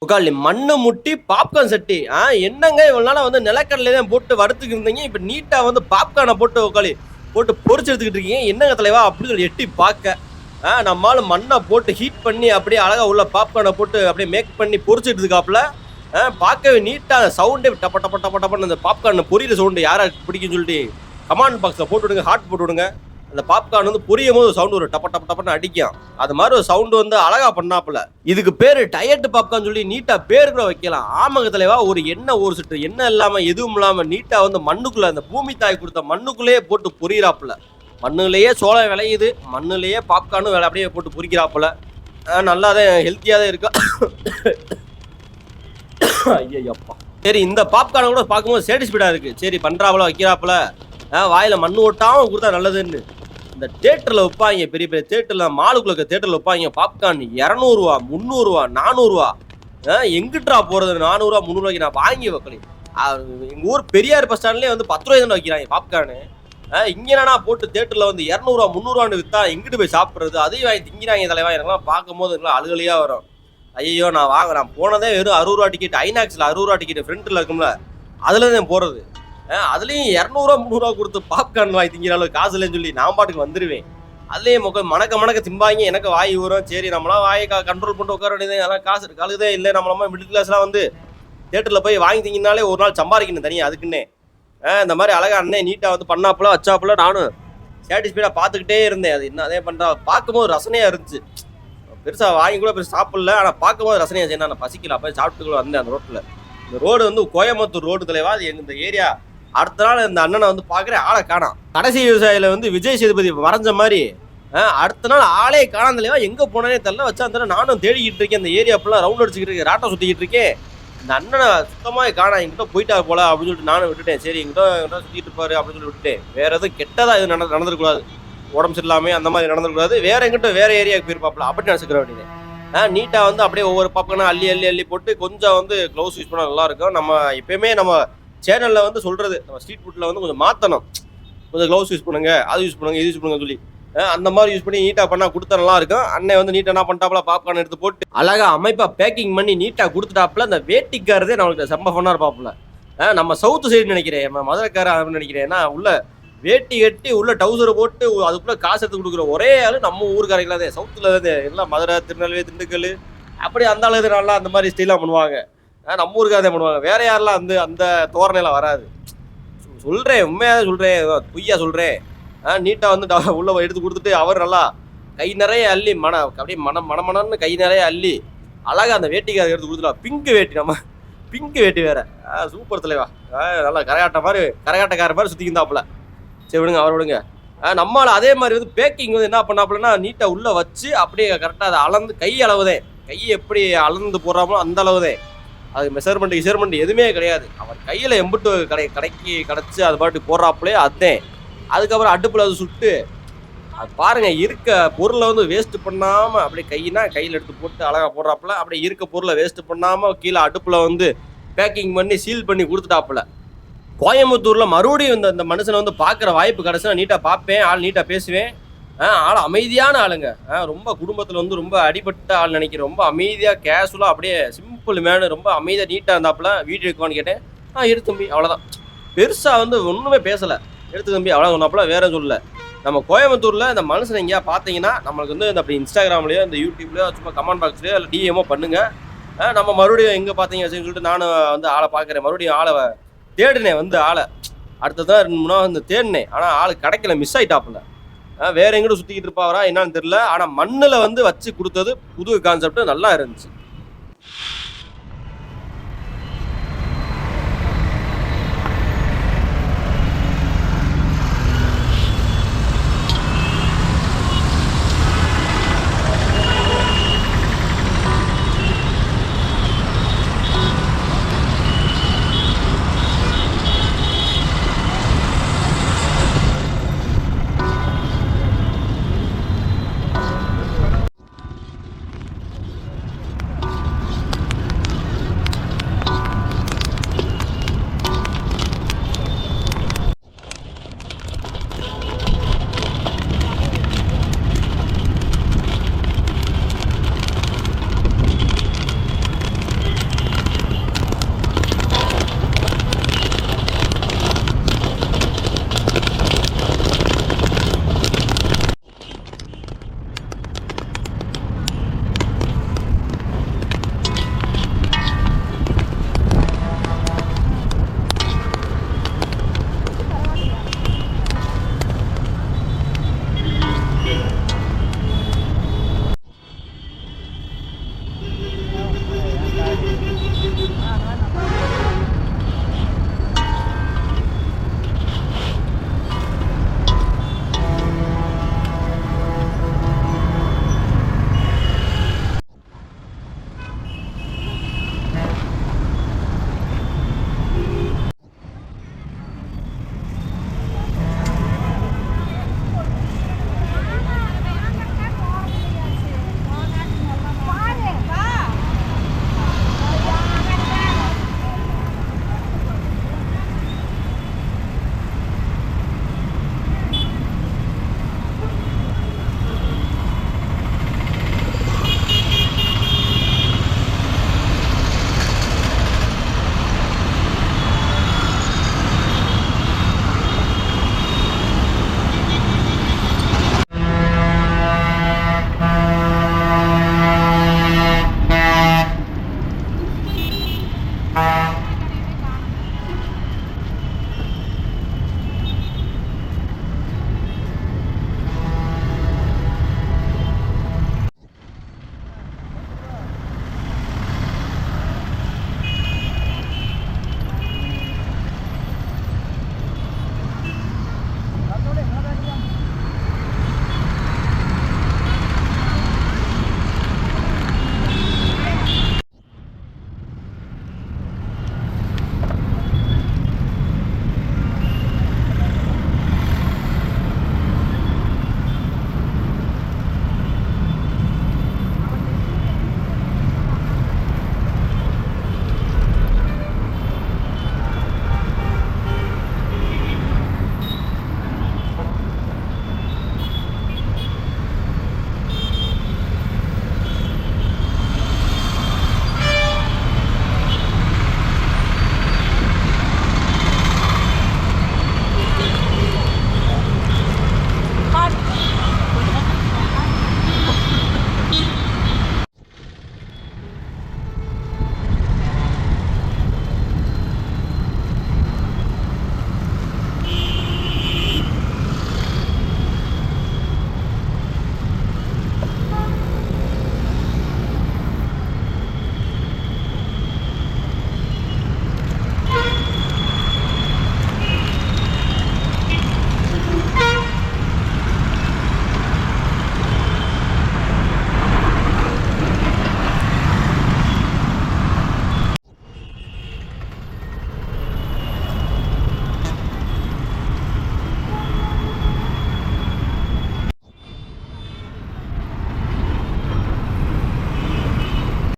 உக்காளி மண்ணு முட்டி பாப்கார்ன் சட்டி என்னங்க இவ்வளவு நாளா வந்து நிலக்கடலை தான் போட்டு வறுத்துக்கு இருந்தீங்க. இப்ப நீட்டா வந்து பாப்கார்னை போட்டு உக்காளி போட்டு பொரிச்சு எடுத்துக்கிட்டு இருக்கீங்க. என்னங்க தலைவா அப்படின்னு சொல்லி எட்டி பார்க்க நம்மளால மண்ணை போட்டு ஹீட் பண்ணி அப்படியே அழகா உள்ள பாப்கார்னை போட்டு அப்படியே மேக் பண்ணி பொரிச்சுட்டு இருக்காப்புல. பார்க்கவே நீட்டா சவுண்டே டப்ப டப்ப டப்ப டப்பன்னு அந்த பாப்கார்ன் பொரியிற சவுண்டு யாராருக்கு பிடிக்குன்னு சொல்லிட்டு கமாண்ட் பாக்ஸில் போட்டு விடுங்க, ஹார்ட் போட்டு விடுங்க. அந்த பாப்கார்ன் வந்து புரியும் போது சவுண்ட் ஒரு டப்ப டப்ப டப்பன்னு அடிக்கும். அது மாதிரி ஒரு சவுண்டு வந்து அழகா பண்ணாப்புல. இதுக்கு பேரு டயட் பாப்கார்ன் சொல்லி நீட்டா பேர் கூட வைக்கலாம். ஆமக தலைவா ஒரு எண்ணெய் ஒரு சிட்டு எண்ணெய் இல்லாம எதுவும் இல்லாம நீட்டா வந்து மண்ணுக்குள்ள அந்த பூமி தாய் கொடுத்த மண்ணுக்குள்ளேயே போட்டு பொரியிறாப்புல. மண்ணுலயே சோளம் விளையுது, மண்ணுலயே பாப்கார்னும் அப்படியே போட்டு பொரிக்கிறாப்புல. நல்லா தான் ஹெல்த்தியாக தான் இருக்கா. ஐயப்பா சரி, இந்த பாப்கார்னை கூட பார்க்கும்போது சேட்டிஸ்ஃபைடா இருக்கு. சரி பண்றாப்புல வைக்கிறாப்புல, வாயில மண்ணு ஓட்டாம கொடுத்தா நல்லதுன்னு. இந்த தேட்டரில் வைப்பாங்க, பெரிய பெரிய தேட்டரில் மாலுக்குள்ள இருக்க தேட்டரில் வைப்பாங்க பாப்கார்ன் 200 ரூபா 300 ரூபா 400 ரூபா. எங்கிட்டா போறது 400 ரூபா 300 ரூபாய்க்கு நான் வாங்கி வைக்கல. எங்க ஊர் பெரியார் பஸ் ஸ்டாண்ட்லேயே வந்து 10 ரூபாய் தான் வைக்கிறாங்க பாப்கார்னு. இங்கன்னா போட்டு தேட்டரில் வந்து 200 ரூபா 300 ரூபான்னு வித்தா எங்கிட்டு போய் சாப்பிட்றது? அதையும் வாங்கி திங்கிறாங்க தலைவா. எனக்குலாம் பார்க்கும் போது எல்லாம் அழுகலையா வரும். ஐயோ நான் போனதே வெறும் 60 ரூபா டிக்கெட், ஐநாக்ஸில் 60 ரூபா டிக்கெட் ஃப்ரண்ட்டில் இருக்கும்ல, அதில் தான் போகிறது. அதுலேயும் 200 ரூபா 300 ரூபா கொடுத்து பாப்கார்ன் வாங்கி திங்கிற அளவுக்கு காசு இல்லைன்னு சொல்லி நான் பாட்டுக்கு வந்துடுவேன். அதுலேயும் மணக்க திம்பாங்க, எனக்கு வாய் வரும். சரி நம்மளாம் வாயை கண்ட்ரோல் பண்ணிட்டு உட்கார வேண்டியது. அதெல்லாம் காசு இருக்கு அழுதே இல்லை. நம்மளமா மிடில் கிளாஸ்லாம் வந்து தேட்டரில் போய் வாங்கி திங்கினாலே ஒரு நாள் சம்பாதிக்கணும் தனியாக அதுக்குன்னே. இந்த மாதிரி அழகா அண்ணே நீட்டாக வந்து பண்ணாப்புல வச்சாப்புல. நானும் சாட்டிஸ்ஃபைடாக பார்த்துக்கிட்டே இருந்தேன். அது என்ன அதே பண்ணுறா பார்க்கும்போது ரசனையாக இருந்துச்சு. பெருசாக வாங்கி கூட பெருசாக சாப்பிடல, ஆனால் பார்க்கும்போது ரசனையாக சரி நான் பசிக்கல அப்போ சாப்பிட்டுக்குள்ள வந்தேன். அந்த ரோட்டில் இந்த ரோடு வந்து கோயம்புத்தூர் ரோடு தலைவா. அது இந்த ஏரியா. அடுத்த நாள் இந்த அண்ணனை வந்து பார்க்குறேன், ஆளை காணாம். கடைசி விவசாயில வந்து விஜய் சேதுபதி வரைஞ்ச மாதிரி அடுத்த நாள் ஆளே காணாம தலைவா. எங்கே போனே தெரியல. வச்சா அந்த நானும் தேடிக்கிட்டு இருக்கேன். இந்த ஏரியா ஃபுல்லாக ரவுண்ட் அடிச்சுக்கிட்டு இருக்கேன், ராட்டம் சுற்றிக்கிட்டு இருக்கேன். இந்த அண்ணனை சுத்தமாக காணா. எங்கிட்ட போயிட்டா போல அப்படின்னு சொல்லிட்டு நானும் விட்டுட்டேன். சரி எங்கிட்ட சுற்றிட்டு இருப்பாரு அப்படின்னு சொல்லி விட்டுட்டேன். வேற எதுவும் கெட்டதாக எதுவும் நடந்துருக்கூடாது, உடம்பு சரியில்லாமல் அந்த மாதிரி நடந்துருக்கூடாது. வேற எங்கிட்ட வேற ஏரியாவுக்கு போயிருப்பாப்புல அப்படின்னு நினச்சிக்கிற வேண்டியது. நீட்டாக வந்து அப்படியே ஒவ்வொரு பாப்கார்னா அள்ளி அள்ளி அள்ளி போட்டு கொஞ்சம் வந்து க்ளவுஸ் யூஸ் பண்ணால் நல்லாயிருக்கும். நம்ம எப்பயுமே நம்ம சேனலில் வந்து சொல்கிறது, நம்ம ஸ்ட்ரீட் ஃபுட்டில் வந்து கொஞ்சம் மாற்றணும். கொஞ்சம் க்ளவுஸ் யூஸ் பண்ணுங்க, அது யூஸ் பண்ணுங்க, இது யூஸ் பண்ணுங்க சொல்லி அந்த மாதிரி யூஸ் பண்ணி நீட்டாக பண்ணால் கொடுத்தா நல்லா இருக்கும். அண்ணன் வந்து நீட்டாக என்ன பண்ணிட்டாப்புல பாப்கார்ன் எடுத்து போட்டு அழகாக அமைப்பாக பேக்கிங் பண்ணி நீட்டாக கொடுத்துட்டாப்புல. அந்த வேட்டிக்காரதே நம்மளுக்கு செம்ம ஃபன்னாக இருப்பாப்புல. நம்ம சவுத்து சைடு நினைக்கிறேன், நம்ம மதுரைக்காரன் அப்படின்னு நினைக்கிறேன். ஏன்னா உள்ள வேட்டி கட்டி உள்ள டவுசரை போட்டு அதுக்குள்ளே காசு எடுத்து கொடுக்குற ஒரே ஆள் நம்ம ஊருக்காரங்களா தான். சவுத்தில் தான் எல்லாம் மதுரை, திருநெல்வேலி, திண்டுக்கல் அப்படி அந்த ஆளு நல்லா அந்த மாதிரி ஸ்டைலாக பண்ணுவாங்க. நம்ம ஊருக்காக தான் பண்ணுவாங்க. வேற யாரெல்லாம் வந்து அந்த தோரணையில் வராது. சொல்கிறேன், உண்மையாக சொல்கிறேன், பொய்யா சொல்கிறேன். நீட்டாக வந்து உள்ள எடுத்து கொடுத்துட்டு அவர் நல்லா கை நிறைய அள்ளி அப்படியே மணமணன்னு கை நிறைய அள்ளி அழகாக அந்த வேட்டிக்கார எடுத்து கொடுத்துட்டா. பிங்க் வேட்டி, நம்ம பிங்க் வேட்டி வேற. சூப்பர் தலைவா. நல்லா கரகாட்டக்கார மாதிரி சுற்றிக்கிந்தாப்புல. சரி விடுங்க, அவர் விடுங்க. நம்மளால அதே மாதிரி வந்து பேக்கிங் வந்து என்ன பண்ணாப்புலன்னா நீட்டாக உள்ளே வச்சு அப்படியே கரெக்டாக அதை அளந்து கை அளவுதேன். கை எப்படி அளந்து போடுறாமோ அந்த அளவுதேன். அது மெஷர்மெண்ட் எதுவுமே கிடையாது. அவர் கையில் எம்பிட்டு கிடச்சி அது பாட்டு போடுறாப்புலே அதேன். அதுக்கப்புறம் அடுப்பில் அது சுட்டு அது பாருங்க, இருக்க பொருளை வந்து வேஸ்ட் பண்ணாமல் அப்படியே கையில் எடுத்து போட்டு அழகாக போடுறாப்புல. அப்படியே இருக்க பொருளை வேஸ்ட் பண்ணாமல் கீழே அடுப்பில் வந்து பேக்கிங் பண்ணி சீல் பண்ணி கொடுத்துட்டாப்புல. கோயம்புத்தூரில் மறுபடியும் இந்த மனுஷனை வந்து பார்க்குற வாய்ப்பு கிடச்சுன்னா நீட்டாக பார்ப்பேன், ஆள் நீட்டாக பேசுவேன். ஆள் அமைதியான ஆளுங்க. ரொம்ப குடும்பத்தில் வந்து ரொம்ப அடிபட்ட ஆள் நினைக்கிறேன். ரொம்ப அமைதியாக கேஷுவலாக அப்படியே சிம்பிள் மேனு, ரொம்ப அமைதியாக நீட்டாக இருந்தாப்புல. வீடியோ எடுக்குவான்னு கேட்டேன். எடுத்து தம்பி அவ்வளோதான். பெருசாக வந்து ஒன்றுமே பேசலை. எடுத்து தம்பி அவ்வளோ சொன்னாப்புல, வேற சொல்லலை. நம்ம கோயம்புத்தூரில் இந்த மனுஷனை எங்கேயா பார்த்தீங்கன்னா நம்மளுக்கு வந்து அப்படி இன்ஸ்டாகிராம்லேயோ இந்த யூடியூப்லேயோ சும்மா கமெண்ட் பாக்ஸ்லேயோ இல்லை டிஎம்மோ பண்ணுங்கள். நம்ம மறுபடியும் எங்கே பார்த்தீங்க அப்படின்னு சொல்லிட்டு நானும் வந்து ஆளை பார்க்குறேன். மறுபடியும் ஆளை தேடினேன், வந்து ஆளை அடுத்ததான் 2 3 நாள் வந்து தேடினேன். ஆனால் ஆள் கிடைக்கல, மிஸ் ஆகிட்டாப்புல. வேற எங்கிட்ட சுற்றிக்கிட்டு இருப்பாரா என்னன்னு தெரியல. ஆனால் மண்ணில் வந்து வச்சு கொடுத்தது புது கான்செப்ட், நல்லா இருந்துச்சு.